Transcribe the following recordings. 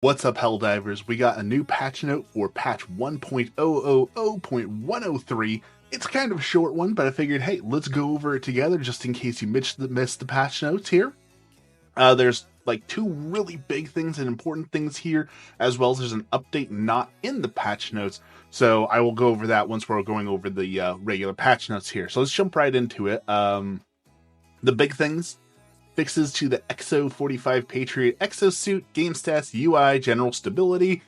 What's up, Helldivers? We got a new patch note for patch 1.000.103. It's kind of a short one, but I figured, hey, let's go over it together just in case you missed the patch notes here. There's like two really big things and important things here, as well as there's an update not in the patch notes. So I will go over that once we're going over the regular patch notes here. So let's jump right into it. The big things: fixes to the Exo 45 Patriot exosuit, game stats, UI, general stability,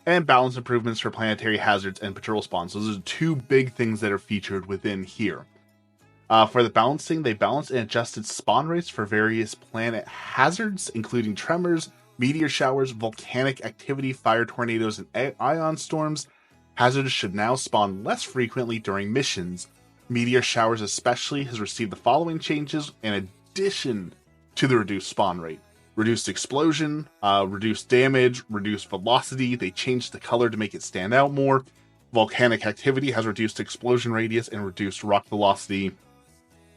and balance improvements for planetary hazards and patrol spawns. Those are two big things that are featured within here. For the balancing, they balanced and adjusted spawn rates for various planet hazards, including tremors, meteor showers, volcanic activity, fire tornadoes, and ion storms. Hazards should now spawn less frequently during missions. Meteor showers especially has received the following changes in addition to the reduced spawn rate: reduced explosion, reduced damage, reduced velocity. They changed the color to make it stand out more. Volcanic activity has reduced explosion radius and reduced rock velocity.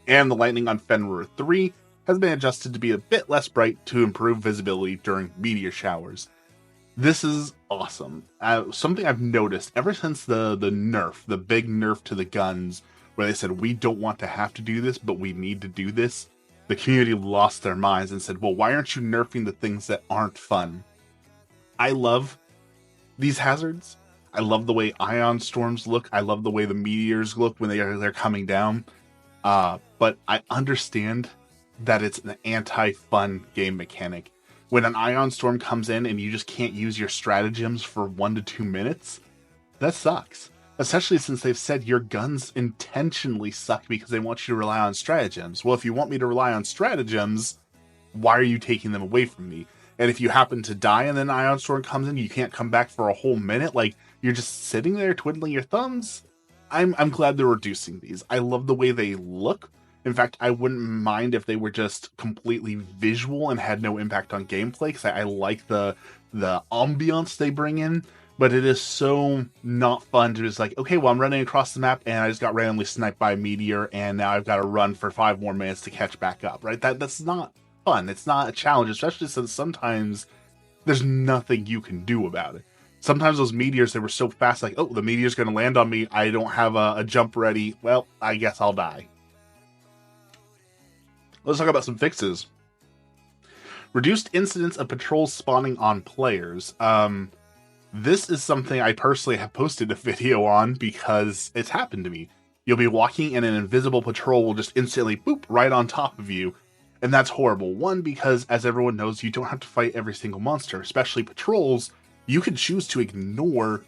And the lightning on Fenrir 3 has been adjusted to be a bit less bright to improve visibility during meteor showers. This is awesome. Something I've noticed ever since the nerf, the big nerf to the guns, where they said, we don't want to have to do this, but we need to do this. The community lost their minds and said, well, why aren't you nerfing the things that aren't fun? I love these hazards. I love the way ion storms look. I love the way the meteors look when they're coming down. But I understand that it's an anti-fun game mechanic. When an ion storm comes in and you just can't use your stratagems for 1 to 2 minutes, that sucks. Especially since they've said your guns intentionally suck because they want you to rely on stratagems. Well, if you want me to rely on stratagems, why are you taking them away from me? And if you happen to die and then an ion storm comes in, you can't come back for a whole minute, like you're just sitting there twiddling your thumbs. I'm glad they're reducing these. I love the way they look. In fact, I wouldn't mind if they were just completely visual and had no impact on gameplay, because I like the ambiance they bring in. But it is so not fun to just like, okay, well, I'm running across the map and I just got randomly sniped by a meteor and now I've got to run for 5 more minutes to catch back up, right? That's not fun. It's not a challenge, especially since sometimes there's nothing you can do about it. Sometimes those meteors, they were so fast, like, oh, the meteor's going to land on me. I don't have a jump ready. Well, I guess I'll die. Let's talk about some fixes. Reduced incidence of patrols spawning on players. This is something I personally have posted a video on because it's happened to me. You'll be walking and an invisible patrol will just instantly boop right on top of you. And that's horrible. One, because as everyone knows, you don't have to fight every single monster, especially patrols. You can choose to ignore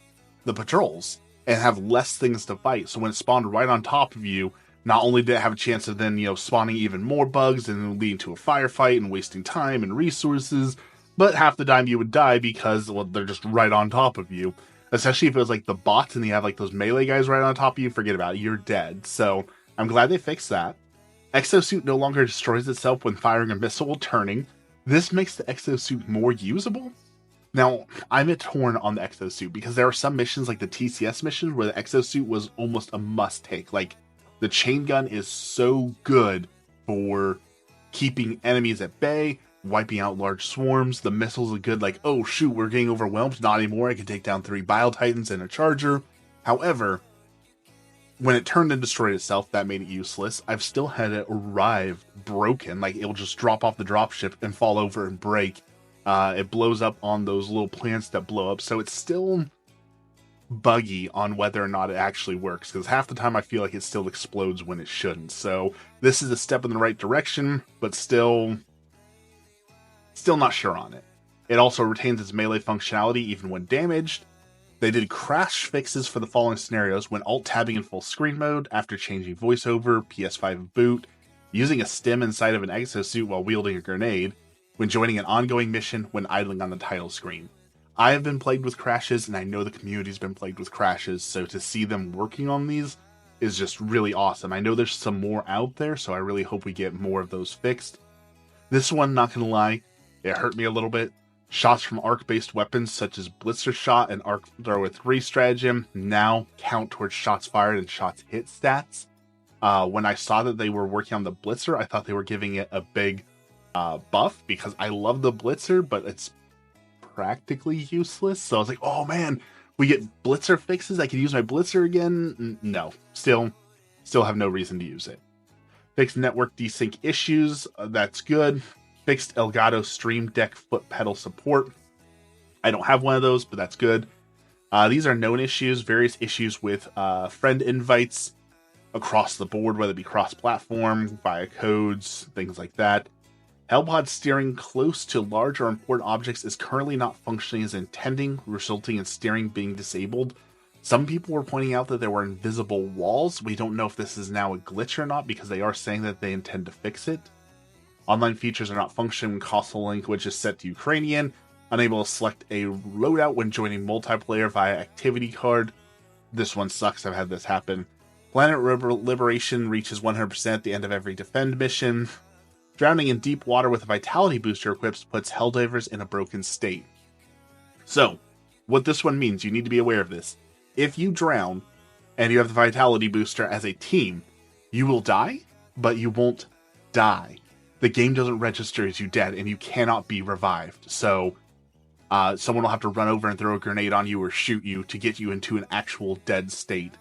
the patrols and have less things to fight. So when it spawned right on top of you, not only did it have a chance of then, spawning even more bugs and leading to a firefight and wasting time and resources, but half the time you would die because, well, they're just right on top of you. Especially if it was like the bots and you have like those melee guys right on top of you, forget about it, you're dead. So I'm glad they fixed that. Exosuit no longer destroys itself when firing a missile while turning. This makes the exosuit more usable. Now, I'm torn on the exosuit because there are some missions like the TCS mission where the exosuit was almost a must take. Like, the chain gun is so good for keeping enemies at bay, wiping out large swarms. The missiles are good, like, oh shoot, we're getting overwhelmed. Not anymore, I can take down 3 Bile Titans and a Charger. However, when it turned and destroyed itself, that made it useless. I've still had it arrive broken, like it'll just drop off the dropship and fall over and break. It blows up on those little plants that blow up, so it's still buggy on whether or not it actually works, because half the time I feel like it still explodes when it shouldn't. So this is a step in the right direction, but still not sure on it. It also retains its melee functionality even when damaged. They did crash fixes for the following scenarios: when alt-tabbing in full screen mode, after changing voiceover, PS5 boot, using a stim inside of an exosuit while wielding a grenade, when joining an ongoing mission, when idling on the title screen. I have been plagued with crashes, and I know the community's been plagued with crashes, so to see them working on these is just really awesome. I know there's some more out there, so I really hope we get more of those fixed. This one, not gonna lie, it hurt me a little bit. Shots from arc-based weapons such as Blitzer Shot and Arc Thrower 3 stratagem now count towards shots fired and shots hit stats. When I saw that they were working on the Blitzer, I thought they were giving it a big buff, because I love the Blitzer, but it's practically useless. So I was like, oh man, we get blitzer fixes. I can use my blitzer again. No, still have no reason to use it. Fixed network desync issues. That's good. Fixed Elgato Stream Deck foot pedal support. I don't have one of those, but that's good. These are known issues, various issues with friend invites across the board, whether it be cross-platform, via codes, things like that. Hellpod steering close to large or important objects is currently not functioning as intending, resulting in steering being disabled. Some people were pointing out that there were invisible walls. We don't know if this is now a glitch or not, because they are saying that they intend to fix it. Online features are not functioning when console language is set to Ukrainian. Unable to select a loadout when joining multiplayer via activity card. This one sucks, I've had this happen. Planet Liberation reaches 100% at the end of every defend mission. Drowning in deep water with a vitality booster equipped puts Helldivers in a broken state. So, what this one means, you need to be aware of this. If you drown, and you have the vitality booster as a team, you will die, but you won't die. The game doesn't register as you dead, and you cannot be revived. So, someone will have to run over and throw a grenade on you or shoot you to get you into an actual dead state.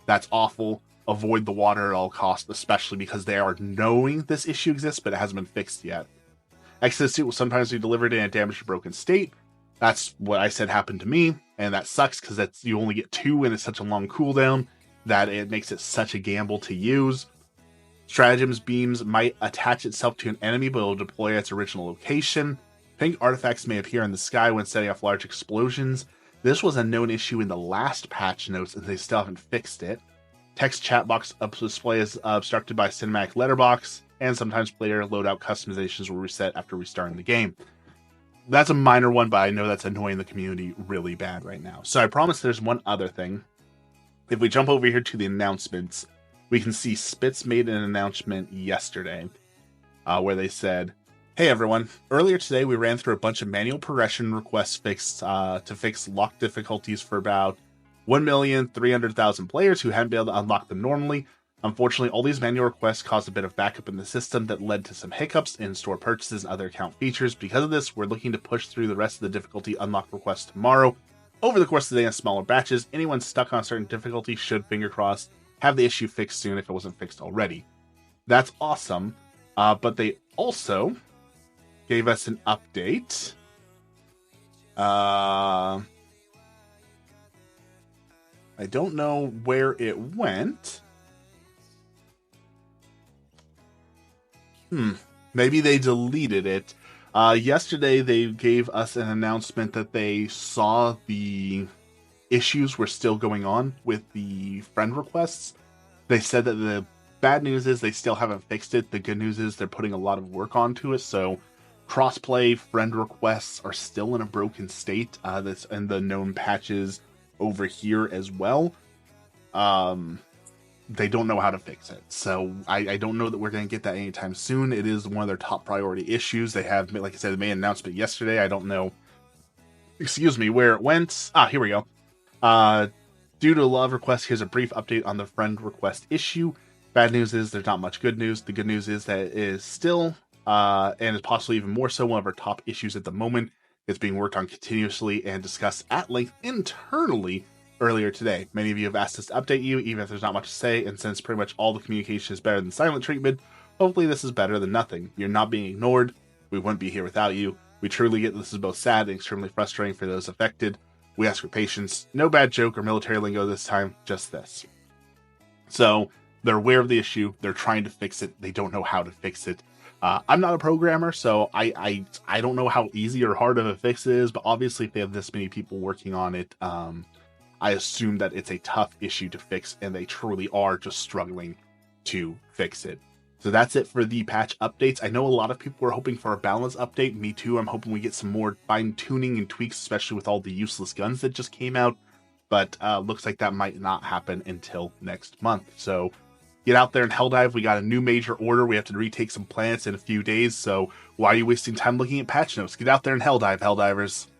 That's awful. Avoid the water at all costs, especially because they are knowing this issue exists, but it hasn't been fixed yet. Exosuit will sometimes be delivered in a damaged or broken state. That's what I said happened to me, and that sucks because you only get 2 and it's such a long cooldown that it makes it such a gamble to use. Stratagem's beams might attach itself to an enemy, but it will deploy at its original location. Pink artifacts may appear in the sky when setting off large explosions. This was a known issue in the last patch notes, and they still haven't fixed it. Text chat box display is obstructed by cinematic letterbox, and sometimes player loadout customizations will reset after restarting the game. That's a minor one, but I know that's annoying the community really bad right now. So I promise there's one other thing. If we jump over here to the announcements, we can see Spitz made an announcement yesterday where they said, hey everyone, earlier today we ran through a bunch of manual progression requests fixed to fix lock difficulties for about 1,300,000 players who hadn't been able to unlock them normally. Unfortunately, all these manual requests caused a bit of backup in the system that led to some hiccups in store purchases and other account features. Because of this, we're looking to push through the rest of the difficulty unlock requests tomorrow. Over the course of the day in smaller batches, anyone stuck on a certain difficulty should, finger crossed, have the issue fixed soon if it wasn't fixed already. That's awesome, but they also gave us an update. I don't know where it went. Maybe they deleted it. Yesterday they gave us an announcement that they saw the issues were still going on with the friend requests. They said that the bad news is they still haven't fixed it. The good news is they're putting a lot of work onto it. So crossplay friend requests are still in a broken state. That's in the known patches over here as well. They don't know how to fix it. So I don't know that we're going to get that anytime soon. It is one of their top priority issues. They have, like I said, they made an announcement yesterday. I don't know, where it went. Here we go. Due to a lot of requests, here's a brief update on the friend request issue. Bad news is there's not much good news. The good news is that it is still, and is possibly even more so, one of our top issues at the moment. It's being worked on continuously and discussed at length internally earlier today. Many of you have asked us to update you, even if there's not much to say, and since pretty much all the communication is better than silent treatment, hopefully this is better than nothing. You're not being ignored. We wouldn't be here without you. We truly get this is both sad and extremely frustrating for those affected. We ask for patience. No bad joke or military lingo this time, just this. So, they're aware of the issue. They're trying to fix it. They don't know how to fix it. I'm not a programmer, so I don't know how easy or hard of a fix it is, but obviously if they have this many people working on it, I assume that it's a tough issue to fix, and they truly are just struggling to fix it. So that's it for the patch updates. I know a lot of people were hoping for a balance update. Me too. I'm hoping we get some more fine-tuning and tweaks, especially with all the useless guns that just came out. But looks like that might not happen until next month. So get out there and Helldive. We got a new major order. We have to retake some planets in a few days. So why are you wasting time looking at patch notes? Get out there and Helldive, Helldivers.